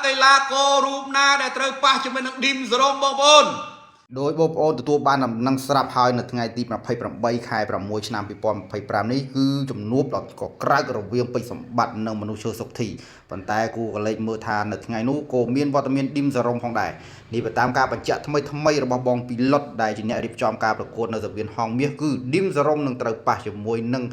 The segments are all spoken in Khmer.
កីឡាកររូបណាដែលត្រូវប៉ះជាមួយនឹងឌីមសរ៉ុំបងប្អូនโดยបងប្អូនទទួលបានដំណឹងស្រាប់ហើយនៅថ្ងៃទី28ខែ6ឆ្នាំ2025នេះគឺជំនួបដ៏កក្រើករវាងពេជ្រសម្បត្តិនិងមនុស្សឈើសុខធីប៉ុន្តែគូកលេចមើលថានៅថ្ងៃនោះក៏មានវត្តមានឌីមសរ៉ុំផងដែរនេះបើតាមការបញ្ជាក់ថ្មីរបស់បងពីលុតដែលជាអ្នករៀបចំការប្រកួតនៅសាវៀនហងមាសគឺឌីមសរ៉ុំនឹងត្រូវប៉ះជាមួយនឹង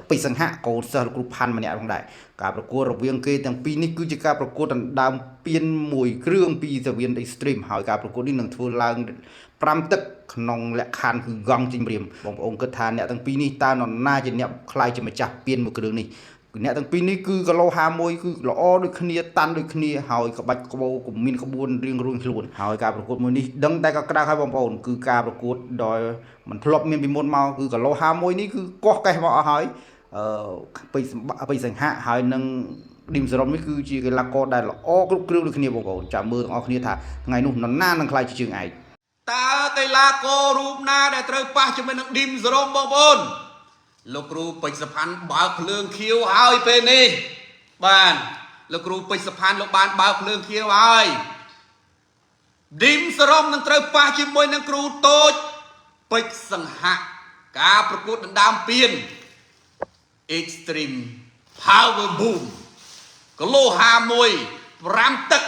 ពេជ្រសង្ហៈកូនសិស្សលោកគ្រូផាន់ម្នាក់ផងដែរការប្រកួតរវាងគេទាំងពីរនេះគឺជាការប្រកួតដណ្ដើមពានមួយគ្រឿងពីសាវៀន Extreme ហើយការប្រកួតនេះនឹងធ្វើឡើង5ទឹកក្នុងលក្ខខណ្ឌគឺកង់ជីមរៀមបងប្អូនគិតថាអ្នកទាំងពីរនេះតើនរណាជាអ្នកខ្លាយជាម្ចាស់ពានមួយគ្រឿងនេះអ្នកទាំងពីរនេះគឺគីឡូ51គឺល្អដូចគ្នាតាន់ដូចគ្នាហើយក្បាច់ក្បូរក៏មានក្បួនរៀងរួញខ្លួនហើយការប្រកួតមួយនេះដឹងតែក៏ក្តៅហើយបងប្អូនគឺការប្រកួតដោយមិនធ្លាប់មានពីមុនមកគឺគីឡូ51នេះគឺកោះកេះមកអស់ហើយពេជ្រសង្ហៈហើយនឹងឌីមសរ៉ុំនេះគឺជាកីឡាករដែលល្អគ្រប់គ្រឿងដូចគ្នាបងប្អូនចាំមើលទាំងអស់គ្នាថាថ្ងៃនោះនរណានឹងខ្លាយជាជើងឯកតើកីឡាកររូបណាដែលត្រូវប៉ះជាមួយនឹងឌីមសរ៉ុំបងប្អូនលោកគ្រូពេជ្រសុផាន់បើកភ្លើងខៀវហើយពេលនេះបាទលោកគ្រូពេជ្រសុផាន់លោកបានបើកភ្លើងខៀវហើយឌីមសរ៉ុំនឹងត្រូវប៉ះជាមួយនឹងគ្រូតូចពេជ្រសង្ហៈការប្រកួតដណ្ដើមពាន Extreme Power Boom គីឡូ51 5ទឹក